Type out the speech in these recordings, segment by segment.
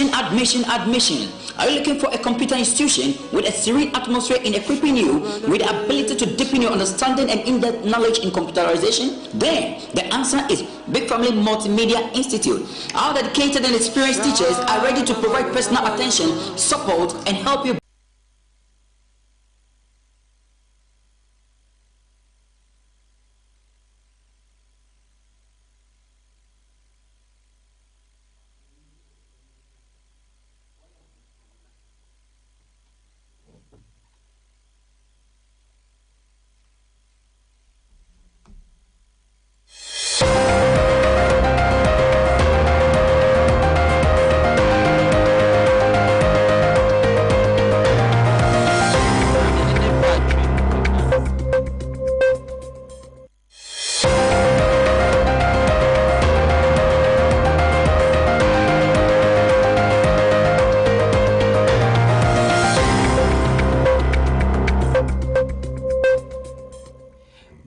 Admission. Are you looking for a computer institution with a serene atmosphere in equipping you with the ability to deepen your understanding and in-depth knowledge in computerization? Then the answer is Big Family Multimedia Institute. Our dedicated and experienced teachers are ready to provide personal attention, support, and help you.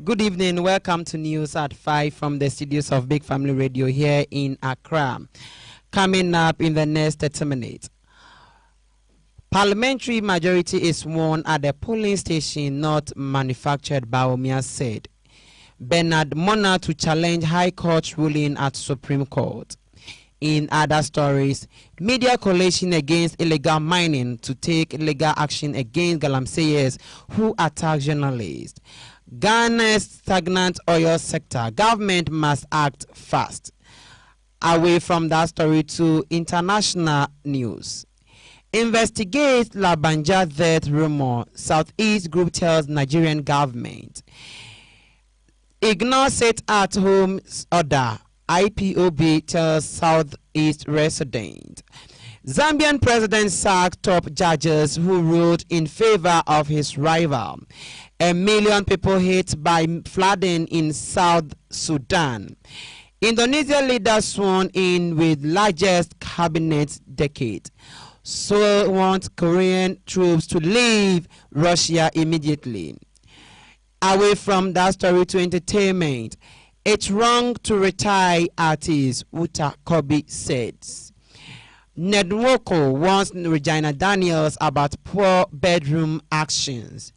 Good evening. Welcome to News at 5 from the studios of Big Family Radio here in Accra. Coming up in the next 30 minutes. Parliamentary majority is won at the polling station not manufactured, Bawumia said. Bernard Mona to challenge High Court ruling at Supreme Court. In other stories, media coalition against illegal mining to take legal action against galamseyers who attack journalists. Ghana's stagnant oil sector. Government must act fast. Away from that story to international news. Investigate Labanja death rumor. Southeast group tells Nigerian government. Ignore sit-at-home order. IPOB tells Southeast resident. Zambian president sacked top judges who ruled in favor of his rival. 1 million people hit by flooding in South Sudan. Indonesia leader sworn in with largest cabinet decade. So want Korean troops to leave Russia immediately. Away from that story to entertainment. It's wrong to retire artist, Uta Kobe says. Nedwoko warns Regina Daniels about poor bedroom actions.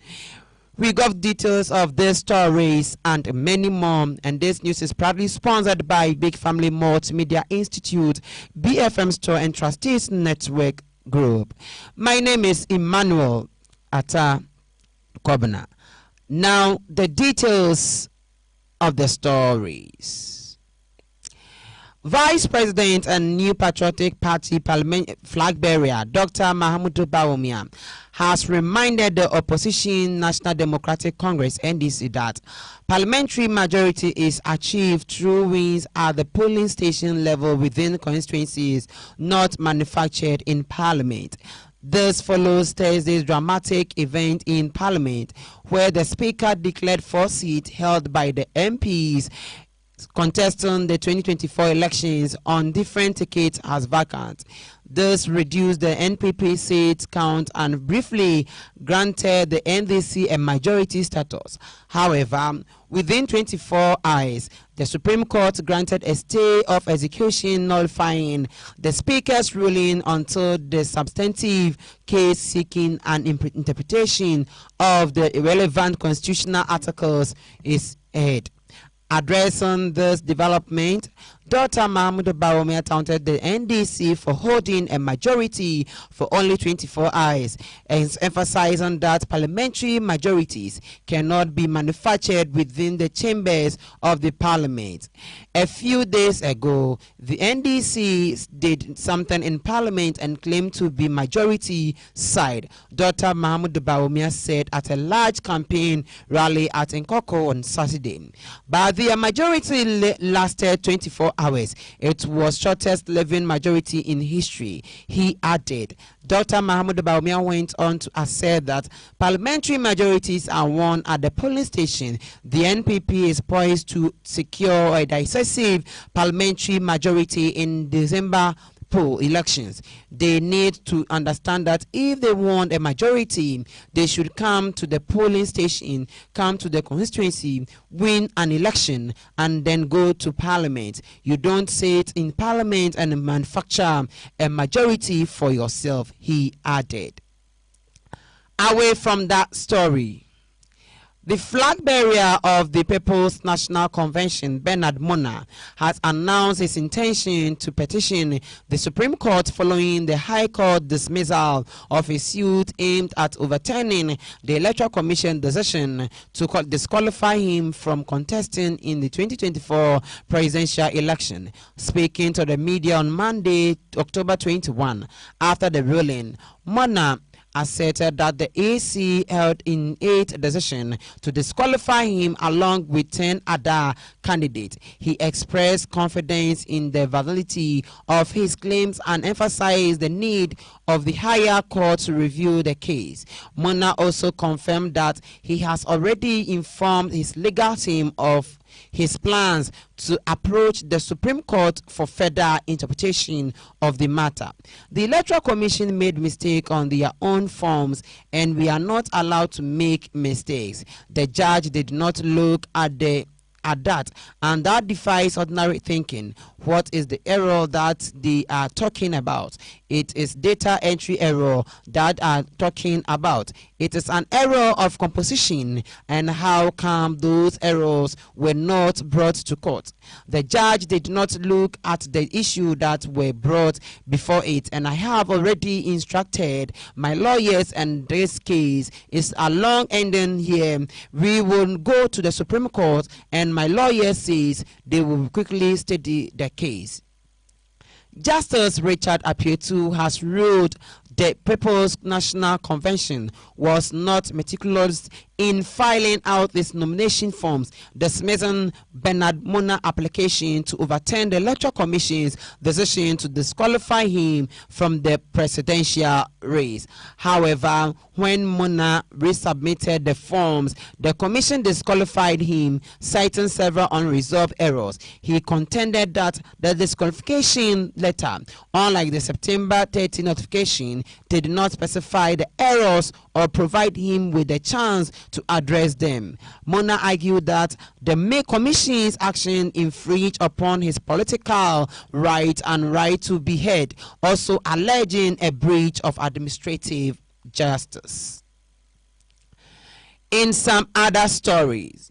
We got details of these stories and many more, and this news is proudly sponsored by Big Family Multimedia Institute, BFM Store and Trustees Network Group. My name is Emmanuel Atta Kobina. Now the details of the stories. Vice President and New Patriotic Party Parliament flag bearer Dr. Mahamudu Bawumia has reminded the opposition National Democratic Congress NDC that parliamentary majority is achieved through wins at the polling station level within constituencies, not manufactured in parliament. This follows Thursday's dramatic event in Parliament, where the Speaker declared 4 seats held by the MPs contesting the 2024 elections on different tickets as vacant. This reduced the NPP seat count and briefly granted the NDC a majority status. However, within 24 hours, the Supreme Court granted a stay of execution nullifying the Speaker's ruling until the substantive case seeking an interpretation of the irrelevant constitutional articles is heard. Addressing this development, Dr. Mahmoud Bawumia taunted the NDC for holding a majority for only 24 hours, and emphasizing that parliamentary majorities cannot be manufactured within the chambers of the parliament. A few days ago, the NDC did something in parliament and claimed to be majority side. Dr. Mahmoud Bawumia said at a large campaign rally at Nkoko on Saturday. But the majority lasted 24 hours. It was shortest living majority in history, he added. Dr. Mahmoud Bawumia went on to assert that parliamentary majorities are won at the polling station. The NPP is poised to secure a decisive parliamentary majority in December poll elections. They need to understand that if they want a majority, they should come to the polling station, come to the constituency, win an election, and then go to parliament. You don't sit in parliament and manufacture a majority for yourself, he added. Away from that story, the flag bearer of the People's National Convention, Bernard Mona, has announced his intention to petition the Supreme Court following the High Court dismissal of his suit aimed at overturning the Electoral Commission decision to disqualify him from contesting in the 2024 presidential election. Speaking to the media on Monday, October 21, after the ruling, Mona asserted that the AC held in its decision to disqualify him along with 10 other candidates. He expressed confidence in the validity of his claims and emphasized the need of the higher court to review the case. Mona also confirmed that he has already informed his legal team of his plans to approach the Supreme Court for further interpretation of the matter. The Electoral Commission made mistakes on their own forms, and we are not allowed to make mistakes. The judge did not look at that, and that defies ordinary thinking. What is the error that they are talking about? It is data entry error that are talking about. It is an error of composition, and how come those errors were not brought to court? The judge did not look at the issue that were brought before it, and I have already instructed my lawyers, and this case is a long ending here. We will go to the Supreme Court, and my lawyer says they will quickly study the case. Justice Richard Apietu has ruled the People's National Convention was not meticulous in filing out its nomination forms, dismissing Bernard Mona's application to overturn the Electoral Commission's decision to disqualify him from the presidential race. However, when Mona resubmitted the forms, the Commission disqualified him, citing several unresolved errors. He contended that the disqualification letter, unlike the September 30 notification, did not specify the errors or provide him with a chance to address them. Mona argued that the Commission's action infringed upon his political right and right to be heard, also alleging a breach of administrative justice. In some other stories,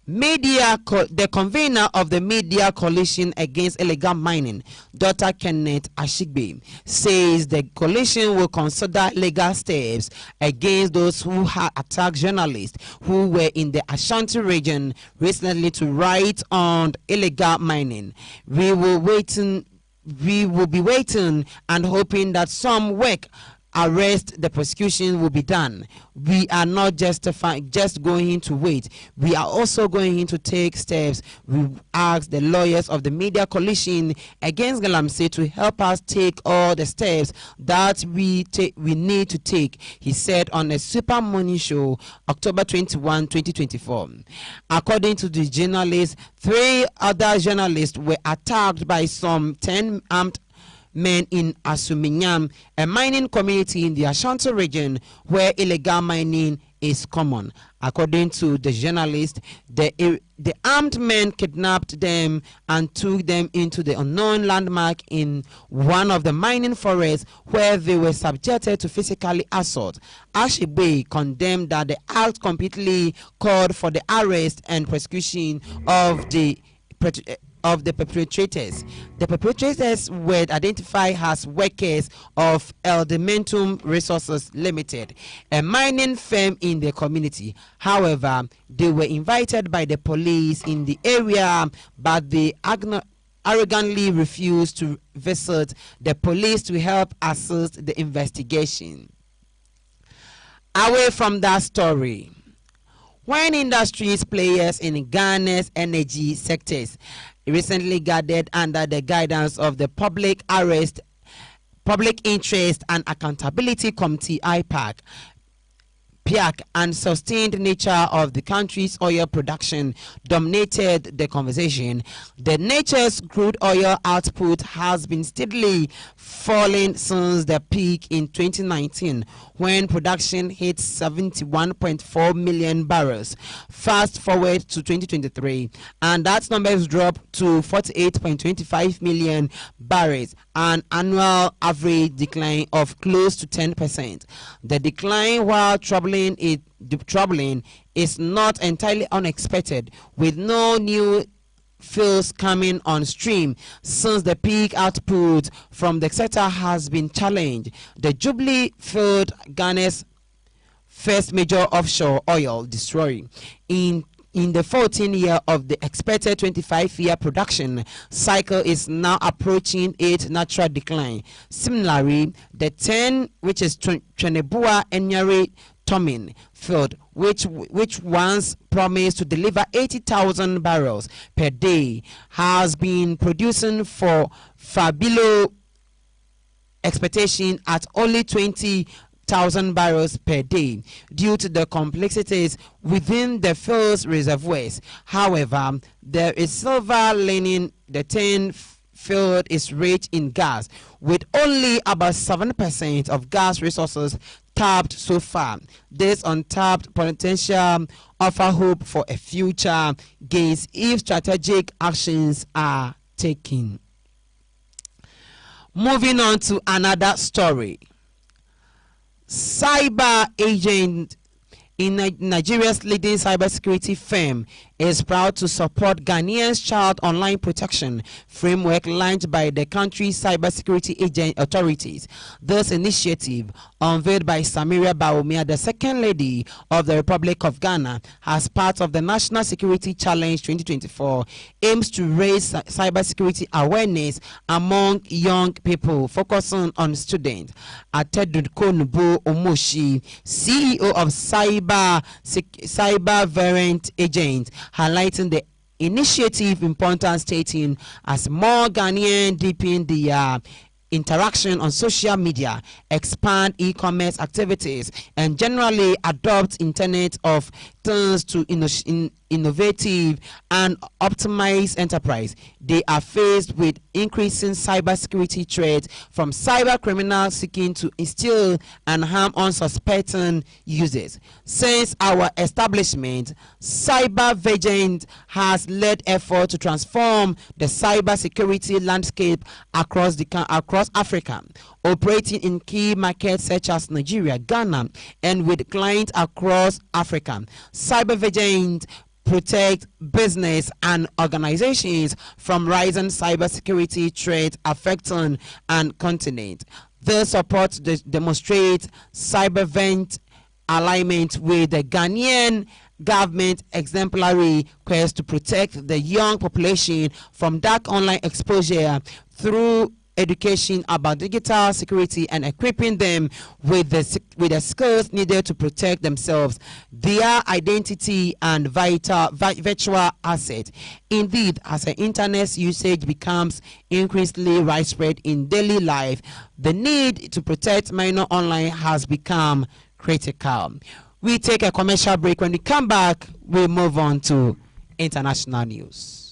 the convener of the Media Coalition Against Illegal Mining, Dr. Kenneth Ashigbe, says the coalition will consider legal steps against those who had attacked journalists who were in the Ashanti region recently to write on illegal mining. We will be waiting and hoping that some work arrest the prosecution will be done. We are not just going to wait. We are also going to take steps. We ask the lawyers of the Media Coalition Against Galamsey to help us take all the steps that we need to take, he said on a Super Morning Show, October 21, 2024. According to the journalists, 3 other journalists were attacked by some 10 armed men in Asuminyam, a mining community in the Ashanti region where illegal mining is common. According to the journalist, the armed men kidnapped them and took them into the unknown landmark in one of the mining forests where they were subjected to physical assault. Ashigbe condemned that the act completely called for the arrest and prosecution of the perpetrators. The perpetrators were identified as workers of Eldementum Resources Limited, a mining firm in the community. However, they were invited by the police in the area, but they arrogantly refused to visit the police to help assist the investigation. Away from that story, when industries players in Ghana's energy sectors recently gathered under the guidance of the Public Interest and Accountability Committee (IPAC), PIAC and sustained nature of the country's oil production dominated the conversation. The nature's crude oil output has been steadily falling since the peak in 2019, when production hit 71.4 million barrels. Fast forward to 2023, and that number has dropped to 48.25 million barrels, an annual average decline of close to 10%. The decline, while troubling, is not entirely unexpected, with no new fields coming on stream since the peak output from the sector has been challenged. The Jubilee field, Ghana's first major offshore oil destroyer, in the 14th year of the expected 25-year production cycle, is now approaching its natural decline. Similarly, the 10, which is Trenebua Enyari Tomin field, which once promised to deliver 80,000 barrels per day, has been producing far below expectation at only 20,000 barrels per day due to the complexities within the field's reservoirs. However, there is silver lining. The 10 field is rich in gas, with only about 7% of gas resources tapped so far. This untapped potential offer hope for a future gains if strategic actions are taken. Moving on to another story. Cyber agent in Nigeria's leading cybersecurity firm is proud to support Ghanaians' child online protection framework launched by the country's cybersecurity authorities. This initiative, unveiled by Samira Bawumia, the second lady of the Republic of Ghana, as part of the National Security Challenge 2024, aims to raise cybersecurity awareness among young people, focusing on students. Atta Omoshi, CEO of Cyber Variant Agent, highlighting the initiative importance, stating as more Ghanaians deepen their interaction on social media, expand e-commerce activities, and generally adopt Internet of Things to innovative and optimize enterprise, they are faced with increasing cybersecurity threats from cyber criminals seeking to instill and harm unsuspecting users. Since our establishment, Cyber Vigilance has led efforts to transform the cybersecurity landscape across Africa, operating in key markets such as Nigeria, Ghana, and with clients across Africa. Cyber Vigilance protect business and organizations from rising cybersecurity threats affecting an continent. This support demonstrates Cybervent alignment with the Ghanaian government exemplary quest to protect the young population from dark online exposure through education about digital security and equipping them with the skills needed to protect themselves, their identity, and virtual assets. Indeed, as the internet usage becomes increasingly widespread in daily life, the need to protect minors online has become critical. We take a commercial break. When we come back, we move on to international news.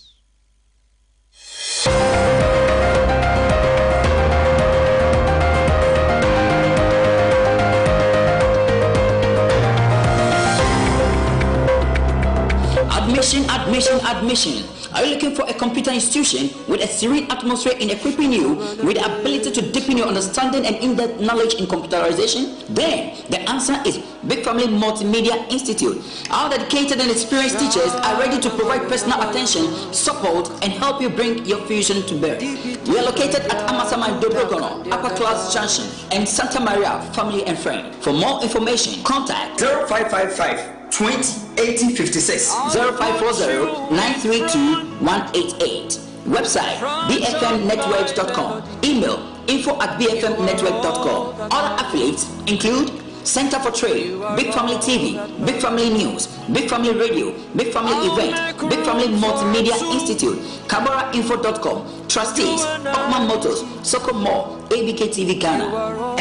Admission. Are you looking for a computer institution with a serene atmosphere in equipping you with the ability to deepen your understanding and in-depth knowledge in computerization? Then the answer is Big Family Multimedia Institute. Our dedicated and experienced teachers are ready to provide personal attention, support, and help you bring your fusion to bear. We are located at Amasaman Dobrogono, Upper Class Junction, and Santa Maria Family and Friend. For more information, contact 0555 20 1856 0540 932 188. Website bfmnetworks.com. Email info@bfmnetwork.com. Other affiliates include Center for Trade, Big Family TV, Big Family News, Big Family Radio, Big Family Event, Big Family Multimedia Institute, KabaraInfo.com, Trustees, Okman Motors, Soko Mall, ABK TV Ghana.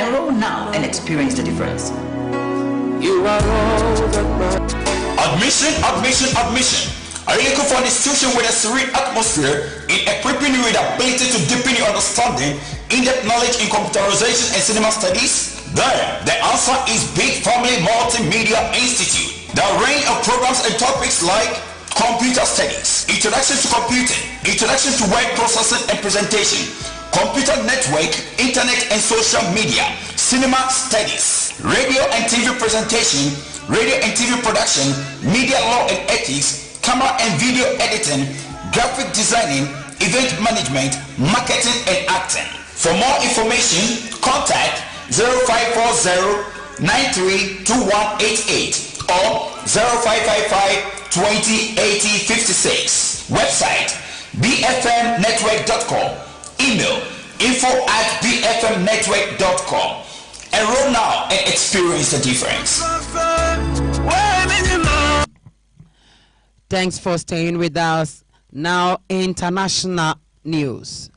Enroll now and experience the difference. You are all that matters. Admission. Are you looking for an institution with a serene atmosphere in equipping you with the ability to deepen your understanding, in-depth knowledge in computerization and cinema studies? Then, the answer is Big Family Multimedia Institute. There are a range of programs and topics like computer studies, introduction to computing, introduction to word processing and presentation, computer network, internet and social media, cinema studies, radio and TV presentation, radio and TV production, media law and ethics, camera and video editing, graphic designing, event management, marketing and acting. For more information, contact 0540-932188 or 0555-208056. Website bfmnetwork.com. Email info@bfmnetwork.com. Enroll now and experience the difference. Thanks for staying with us. Now, international news.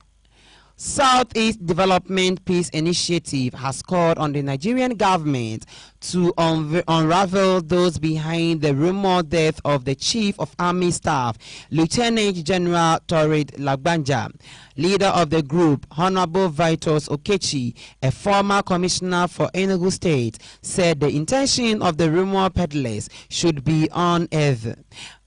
Southeast Development Peace Initiative has called on the Nigerian government to unravel those behind the rumored death of the Chief of Army Staff, Lieutenant General Torrid Lagbanja. Leader of the group, Honorable Vitus Okechi, a former commissioner for Enugu State, said the intention of the rumor peddlers should be unearthed.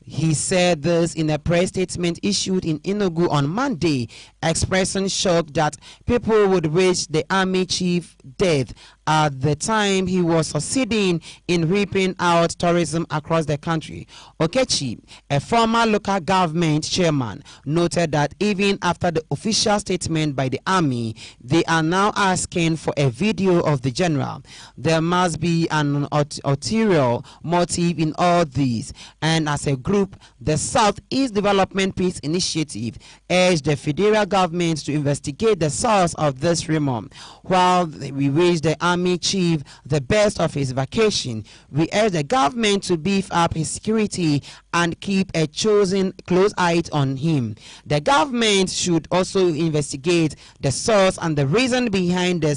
He said this in a press statement issued in Enugu on Monday, expressing shock that people would wish the army chief dead at the time he was succeeding in whipping out tourism across the country. Okechi, a former local government chairman, noted that even after the official statement by the army, they are now asking for a video of the general. There must be an ulterior motive in all this, and as a group, the Southeast Development Peace Initiative urged the federal government to investigate the source of this rumor. While we wish the army chief the best of his vacation, we urge the government to beef up his security and keep a chosen close eye on him. The government should also investigate the source and the reason behind the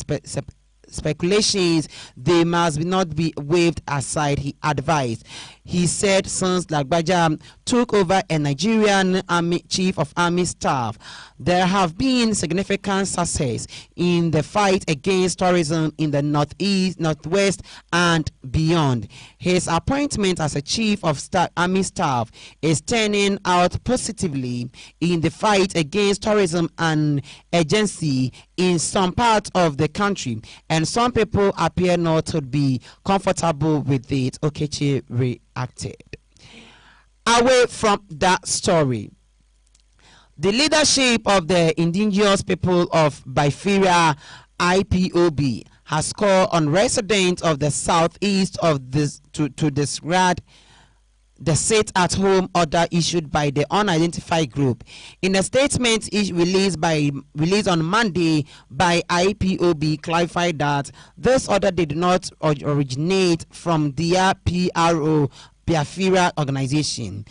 speculations. They must not be waved aside, he advised. He said since Lagbaja took over a Nigerian Army Chief of Army Staff, there have been significant success in the fight against terrorism in the Northeast, Northwest, and beyond. His appointment as a Chief of Army Staff is turning out positively in the fight against terrorism and agency in some parts of the country, and some people appear not to be comfortable with it, Okechi reacted. Away from that story, the leadership of the indigenous people of Biafra, IPOB, has called on residents of the southeast of this to disregard the sit-at-home order issued by the unidentified group. In a statement released on Monday by IPOB, clarified that this order did not originate from their PRO Biafra organization.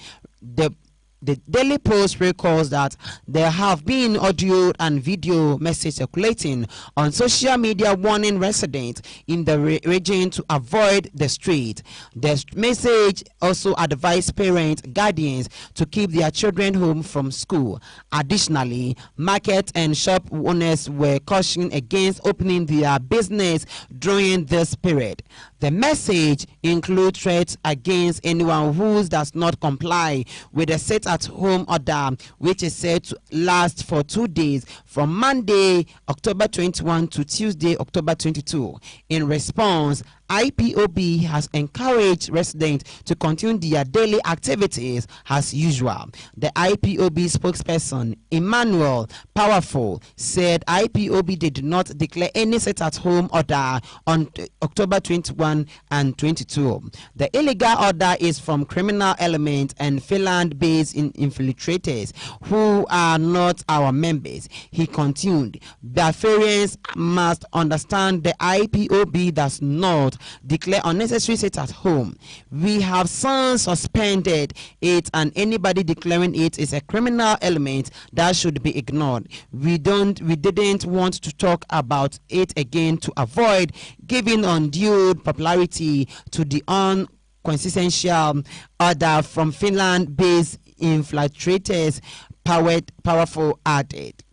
The Daily Post records that there have been audio and video messages circulating on social media warning residents in the region to avoid the street. The message also advised parents, guardians to keep their children home from school. Additionally, market and shop owners were cautioned against opening their business during this period. The message includes threats against anyone who does not comply with the sit-at-home order, which is said to last for 2 days from Monday, October 21 to Tuesday, October 22. In response, IPOB has encouraged residents to continue their daily activities as usual. The IPOB spokesperson, Emmanuel Powerful, said IPOB did not declare any sit-at-home order on October 21 and 22. The illegal order is from criminal elements and Finland-based infiltrators who are not our members. He continued, Biafrans must understand the IPOB does not declare unnecessary sit at home. We have since suspended it, and anybody declaring it is a criminal element that should be ignored. We didn't want to talk about it again to avoid giving undue popularity to the unconstitutional order from Finland-based infiltrators, powerful added.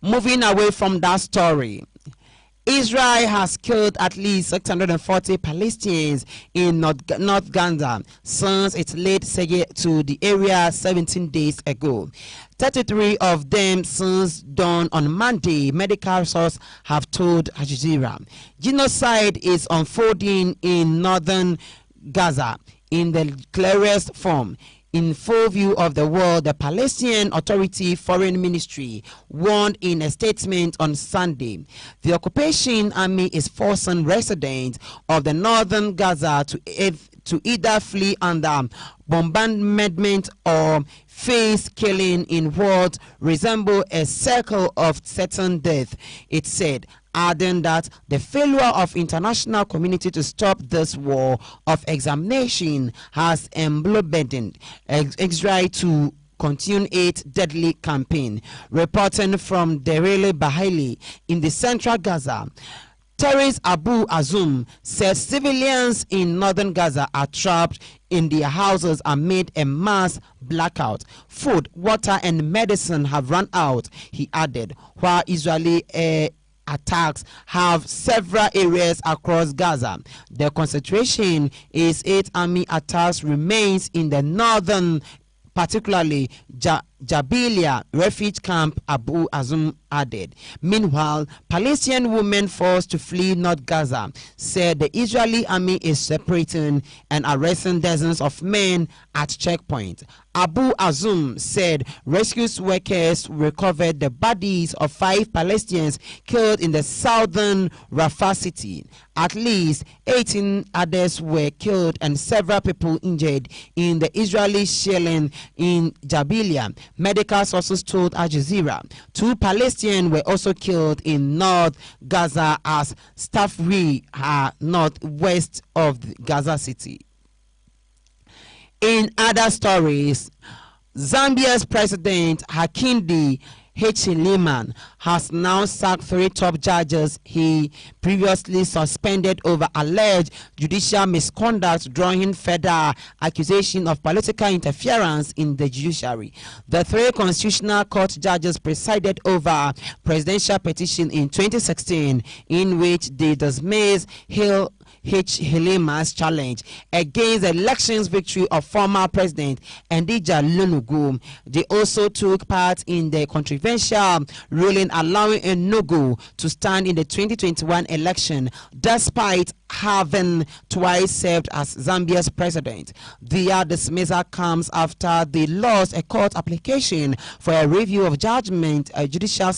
Moving away from that story, Israel has killed at least 640 Palestinians in North Gaza since it laid siege to the area 17 days ago. 33 of them since dawn on Monday, medical sources have told Al Jazeera. Genocide is unfolding in northern Gaza in the clearest form. In full view of the world, the Palestinian Authority Foreign Ministry warned in a statement on Sunday. The occupation army is forcing residents of the northern Gaza to either flee under bombardment or face killing in what resemble a circle of certain death, it said, adding that the failure of international community to stop this war of extermination has emboldened Israel to continue its deadly campaign. Reporting from Deir Bahali in the central Gaza, terrorist Abu Azum says civilians in northern Gaza are trapped in their houses amid a mass blackout. Food, water, and medicine have run out, he added, while Israeli attacks have several areas across Gaza. The concentration is 8 army attacks remains in the northern, particularly Jabalia refugee camp, Abu Azum added. Meanwhile, Palestinian women forced to flee North Gaza said the Israeli army is separating and arresting dozens of men at checkpoint. Abu Azum said rescue workers recovered the bodies of 5 Palestinians killed in the southern Rafah city. At least 18 others were killed and several people injured in the Israeli shelling in Jabalia. Medical sources told Al Jazeera 2 Palestinians were also killed in North Gaza as Stafri are northwest of the Gaza city. In other stories, Zambia's President Hakainde Hichilema has now sacked 3 top judges he previously suspended over alleged judicial misconduct, drawing further accusation of political interference in the judiciary. The 3 constitutional court judges presided over presidential petition in 2016 in which they dismissed Hichilema's challenge against the elections victory of former President Ndija Lunugu. They also took part in the controversial ruling allowing Enugu to stand in the 2021 election despite having twice served as Zambia's president. Their dismissal comes after they lost a court application for a review of judgment, a judicial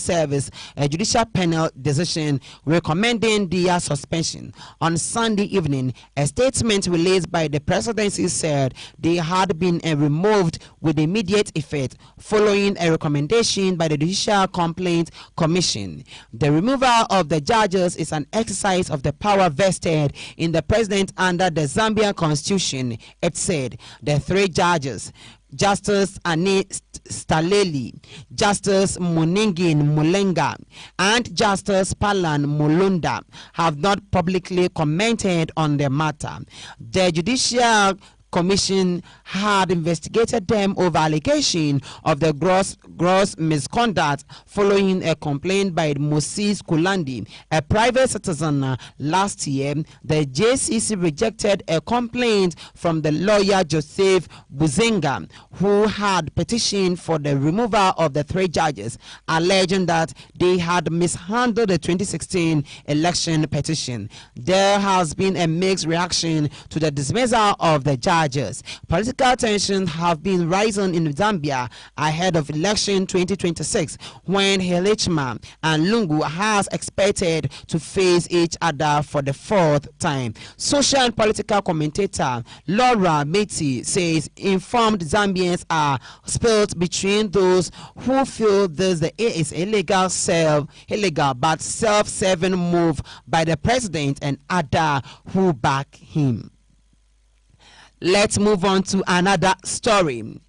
panel decision recommending their suspension. On Sunday evening, a statement released by the presidency said they had been removed with immediate effect following a recommendation by the Judicial Complaint Commission. The removal of the judges is an exercise of the power vested in the president under the Zambian constitution, it said. The 3 judges, Justice Ani Staleli, Justice Muningin Mulenga, and Justice Palan Mulunda, have not publicly commented on the matter. The Judicial Commission had investigated them over allegation of the gross misconduct following a complaint by Moses Kulandi, a private citizen. Last year, the JCC rejected a complaint from the lawyer Joseph Buzenga, who had petitioned for the removal of the 3 judges, alleging that they had mishandled the 2016 election petition. There has been a mixed reaction to the dismissal of the judge charges. Political tensions have been rising in Zambia ahead of election 2026, when Hichilema and Lungu has expected to face each other for the fourth time. Social and political commentator Laura Meti says informed Zambians are split between those who feel this is illegal but self-serving move by the president and Atta who back him. Let's move on to another story.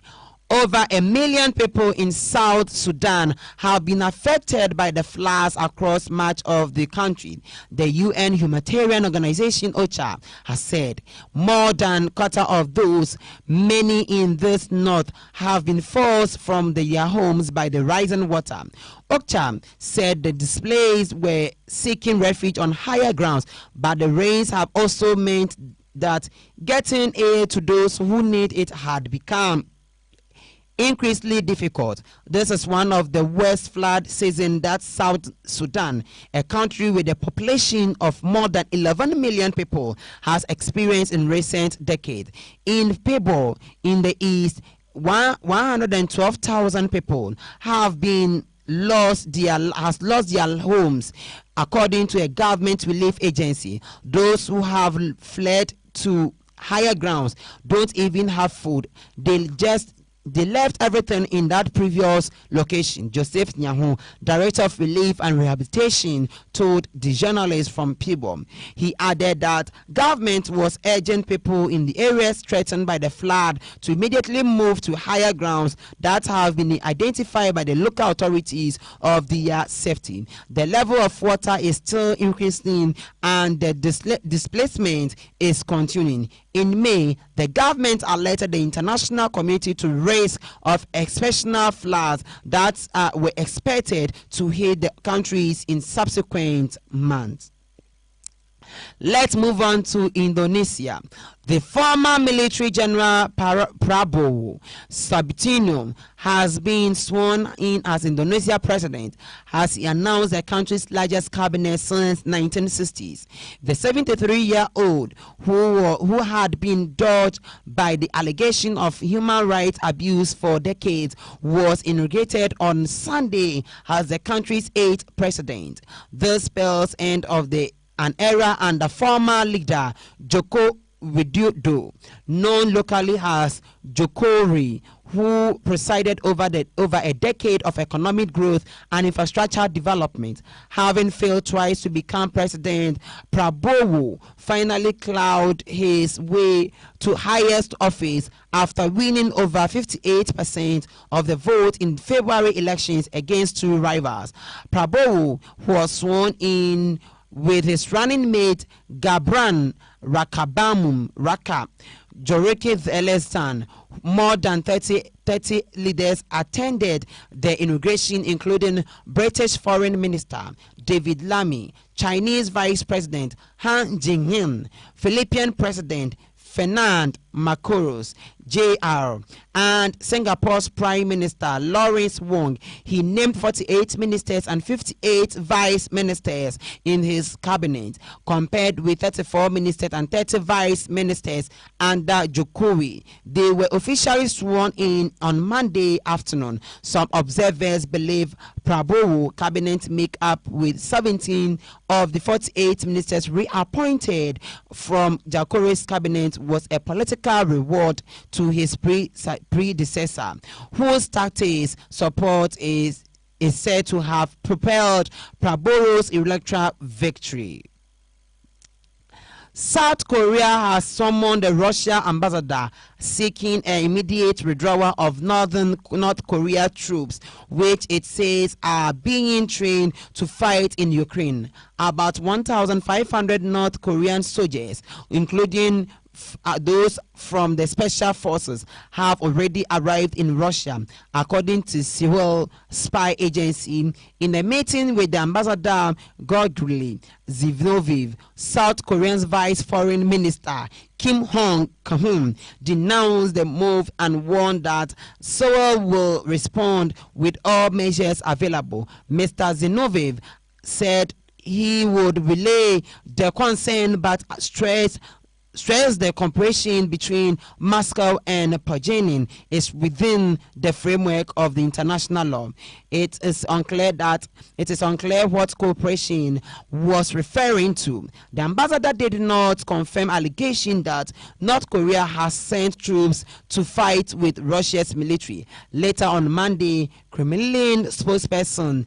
Over 1 million people in South Sudan have been affected by the floods across much of the country. The UN humanitarian organization OCHA has said more than a quarter of those, many in this north, have been forced from their homes by the rising water. OCHA said the displaced were seeking refuge on higher grounds, but the rains have also meant that getting aid to those who need it had become increasingly difficult. This is one of the worst flood seasons that South Sudan, a country with a population of more than 11 million people, has experienced in recent decades. In Pebble, in the east, 112,000 people have lost their homes, according to a government relief agency. Those who have fled to higher grounds don't even have food. They left everything in that previous location. Joseph Nyahu, Director of Relief and Rehabilitation, told the journalist from Pibom. He added that government was urging people in the areas threatened by the flood to immediately move to higher grounds that have been identified by the local authorities of their safety. The level of water is still increasing and the displacement is continuing. In May, the government alerted the international community to risk of exceptional floods that were expected to hit the countries in subsequent months. Let's move on to Indonesia. The former military general Prabowo Subianto has been sworn in as Indonesia president, as he announced the country's largest cabinet since 1960s. The 73-year-old, who had been dogged by the allegation of human rights abuse for decades, was inaugurated on Sunday as the country's 8th president. This spells end of an era under former leader Joko Widodo, known locally as Jokowi, who presided over a decade of economic growth and infrastructure development. Having failed twice to become president, Prabowo finally clawed his way to highest office after winning over 58% of the vote in February elections against two rivals. Prabowo was sworn in with his running mate Gibran Raka Jorekith Elestan. More than 30 leaders attended the inauguration, including British Foreign Minister David Lammy, Chinese Vice President Han Jingyan, Philippine President Fernand Marcos Jr. and Singapore's Prime Minister Lawrence Wong. He named 48 ministers and 58 vice ministers in his cabinet, compared with 34 ministers and 30 vice ministers under Jokowi. They were officially sworn in on Monday afternoon. Some observers believe Prabowo cabinet make up with 17 of the 48 ministers reappointed from Jokowi's cabinet was a political reward to his predecessor, whose tactics support is said to have propelled Prabowo's electoral victory. South Korea has summoned the Russian ambassador seeking an immediate withdrawal of North Korea troops, which it says are being trained to fight in Ukraine. About 1,500 North Korean soldiers, including those from the special forces, have already arrived in Russia, according to Seoul spy agency. In a meeting with the ambassador Georgy Zinoviev, South Korea's vice foreign minister Kim Hong-kyun denounced the move and warned that Seoul will respond with all measures available. Mr. Zinoviev said he would relay the concern but stressed stressed the cooperation between Moscow and Pyongyang is within the framework of the international law. It is unclear what cooperation was referring to. The ambassador did not confirm allegation that North Korea has sent troops to fight with Russia's military. Later on Monday, Kremlin spokesperson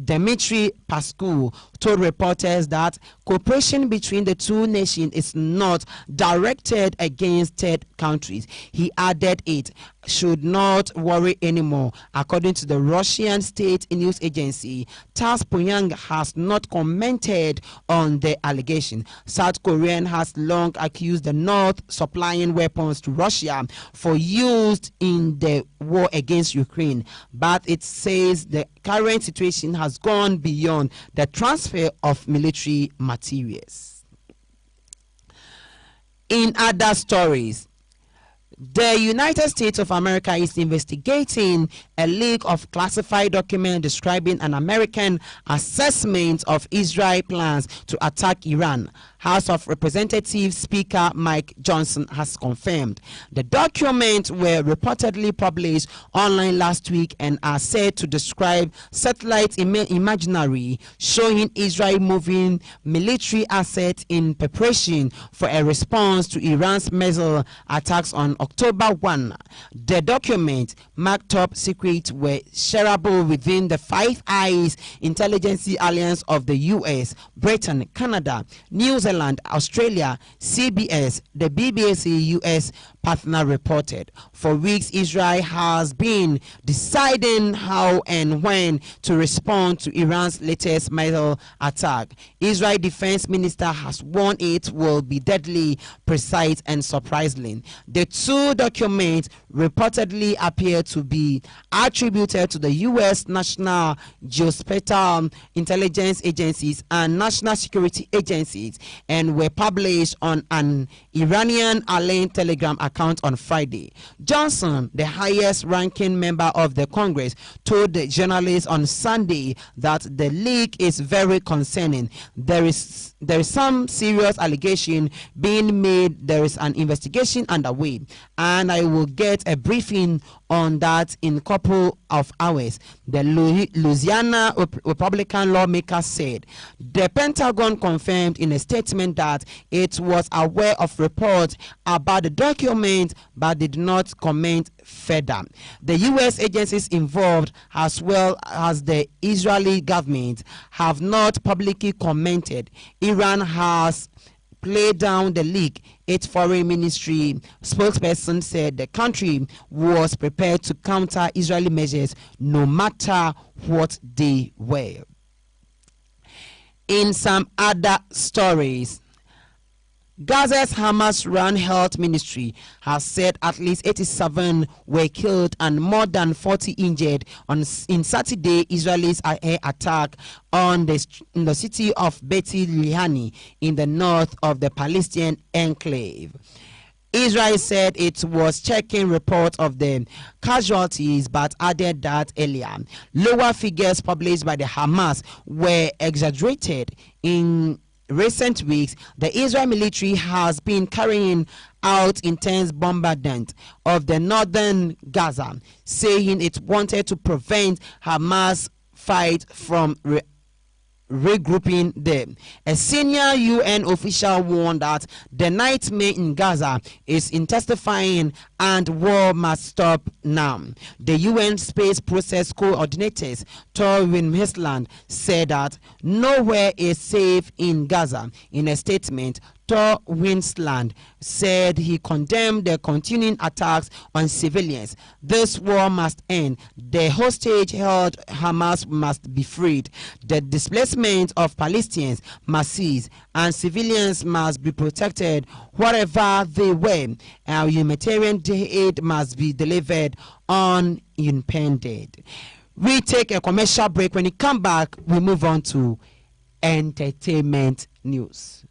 Dmitry Peskov told reporters that cooperation between the two nations is not directed against third countries. He added it should not worry anymore. According to the Russian state news agency TASS, Pyongyang has not commented on the allegation. South Korea has long accused the North supplying weapons to Russia for use in the war against Ukraine, but it says the current situation has gone beyond the transfer of military materials. In other stories, the United States of America is investigating a leak of classified document describing an American assessment of Israel's plans to attack Iran. House of Representatives Speaker Mike Johnson has confirmed. The documents were reportedly published online last week and are said to describe satellite imagery showing Israel moving military assets in preparation for a response to Iran's missile attacks on October 1. The document, marked top secret, were shareable within the Five Eyes intelligence alliance of the US, Britain, Canada, New Zealand, Australia, CBS, the BBC US partner reported. For weeks, Israel has been deciding how and when to respond to Iran's latest missile attack. Israel Defense Minister has warned it will be deadly, precise, and surprising. The two documents reportedly appear to be attributed to the U.S. National Geospatial Intelligence Agencies and National Security Agencies and were published on an Iranian-aligned Telegram account on Friday. Johnson, the highest-ranking member of the Congress, told the journalists on Sunday that the leak is very concerning. There is some serious allegation being made. There is an investigation underway, and I will get a briefing on that in a couple of hours, the Louisiana Republican lawmaker said. The Pentagon confirmed in a statement that it was aware of reports about the document but did not comment further. The U.S. agencies involved, as well as the Israeli government, have not publicly commented. Iran has played down the leak. Its foreign ministry spokesperson said the country was prepared to counter Israeli measures no matter what they were. In some other stories, Gaza's Hamas-run health ministry has said at least 87 were killed and more than 40 injured in Saturday Israeli air attack in the city of Beit Lahani in the north of the Palestinian enclave. Israel said it was checking reports of the casualties but added that earlier lower figures published by the Hamas were exaggerated. In recent weeks, the Israel military has been carrying out intense bombardment of the northern Gaza, saying it wanted to prevent Hamas fight from regrouping them. A senior UN official warned that the nightmare in Gaza is intensifying and war must stop now. The UN Space Process Coordinators Torwin Hesland said that nowhere is safe in Gaza. In a statement, Tor Winsland said he condemned the continuing attacks on civilians. This war must end. The hostage-held Hamas must be freed. The displacement of Palestinians must cease, and civilians must be protected wherever they were. Our humanitarian aid must be delivered unimpeded. We take a commercial break. When we come back, we move on to entertainment news.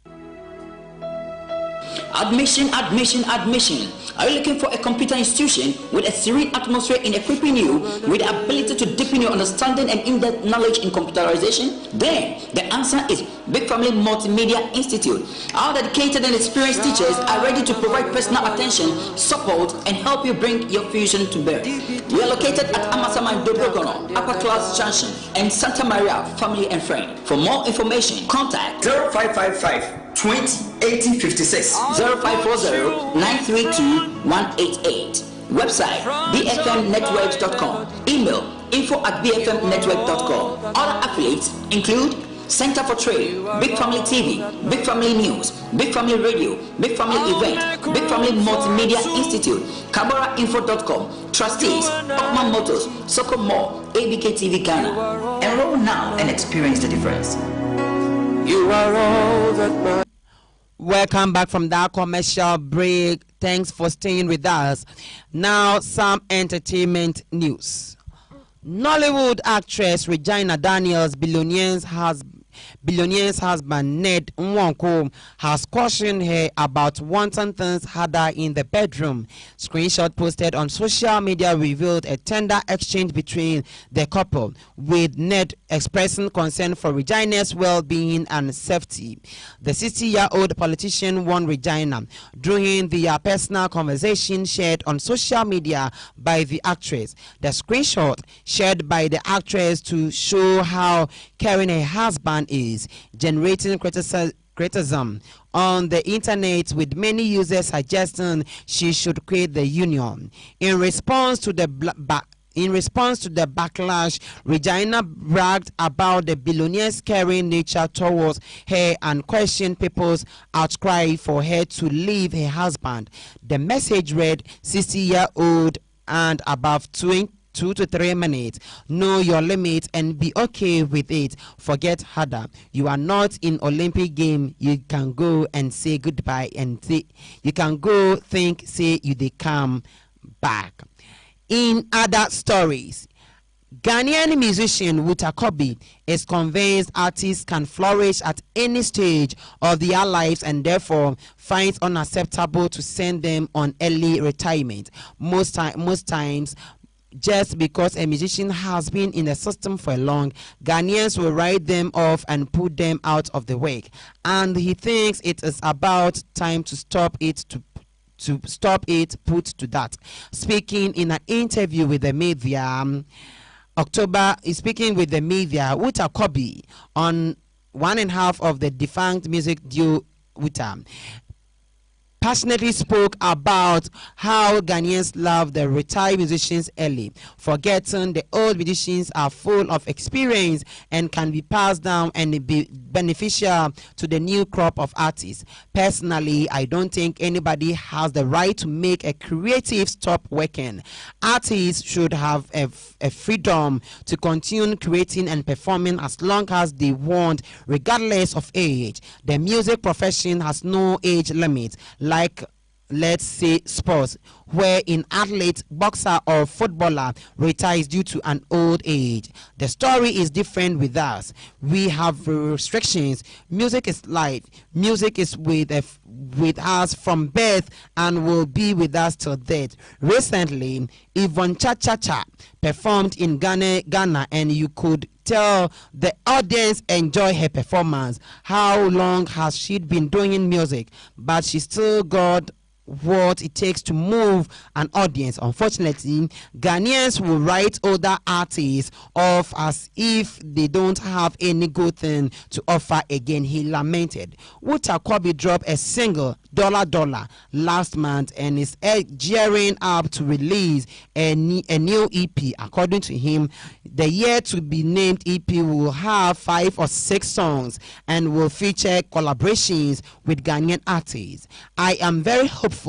Admission, admission, admission. Are you looking for a computer institution with a serene atmosphere in equipping you with the ability to deepen your understanding and in-depth knowledge in computerization? Then the answer is Big Family Multimedia Institute. Our dedicated and experienced teachers are ready to provide personal attention, support, and help you bring your fusion to bear. We are located at Amasaman Dobrogono, Upper Class Junction, and Santa Maria Family and Friend. For more information, contact 0555 20 80 56 0540 932 188. Website bfmnetworks.com. Email info@bfmnetwork.com. Other affiliates include Center for Trade, Big Family TV, Big Family News, Big Family Radio, Big Family Event, Big Family Multimedia Institute, KabaraInfo.com, Trustees, Okman Motors, Soko Mall, ABK TV Ghana. Enroll now and experience the difference. You are all that matters. Welcome back from that commercial break. Thanks for staying with us. Now, some entertainment news. Nollywood actress Regina Daniels' billionaire's husband Ned Nwanko has cautioned her about wanton things harder in the bedroom. Screenshot posted on social media revealed a tender exchange between the couple, with Ned expressing concern for Regina's well-being and safety. The 60-year-old politician warned Regina during their personal conversation shared on social media by the actress. The screenshot shared by the actress to show how caring her husband is, generating criticism on the internet, with many users suggesting she should quit the union. In response to the backlash, Regina bragged about the billionaire's caring nature towards her and questioned people's outcry for her to leave her husband. The message read, 60-year-old and above 2 to 3 minutes. Know your limits and be okay with it. Forget harder. You are not in Olympic game. You can go and say goodbye and say you can go think say you they come back. In other stories, Ghanaian musician Kobi is convinced artists can flourish at any stage of their lives and therefore finds unacceptable to send them on early retirement. Most times, just because a musician has been in the system for long, Ghanaians will write them off and put them out of the work. And he thinks it is about time to stop it, put to that. Speaking in an interview with the media, Kobi on 1.5 of the defunct music duo Uta passionately spoke about how Ghanaians love the retired musicians early, forgetting the old musicians are full of experience and can be passed down and be beneficial to the new crop of artists. Personally, I don't think anybody has the right to make a creative stop working. Artists should have a freedom to continue creating and performing as long as they want, regardless of age. The music profession has no age limit, like let's say sports, where an athlete, boxer or footballer retires due to an old age. The story is different with us. We have restrictions. Music is life. Music is with us from birth and will be with us till death. Recently, Yvonne Cha performed in Ghana, and you could tell the audience enjoy her performance. How long has she been doing music? But she still got what it takes to move an audience. Unfortunately, Ghanaians will write older artists off as if they don't have any good thing to offer again, he lamented. Kobi dropped a single, Dollar last month and is gearing up to release a new EP. According to him, the yet to be named EP will have 5 or 6 songs and will feature collaborations with Ghanaian artists. I am very hopeful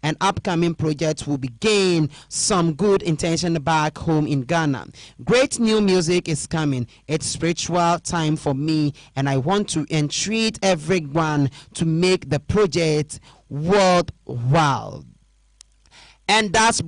an upcoming project will gain some good intention back home in Ghana. Great new music is coming. It's spiritual time for me, and I want to entreat everyone to make the project worldwide. And that's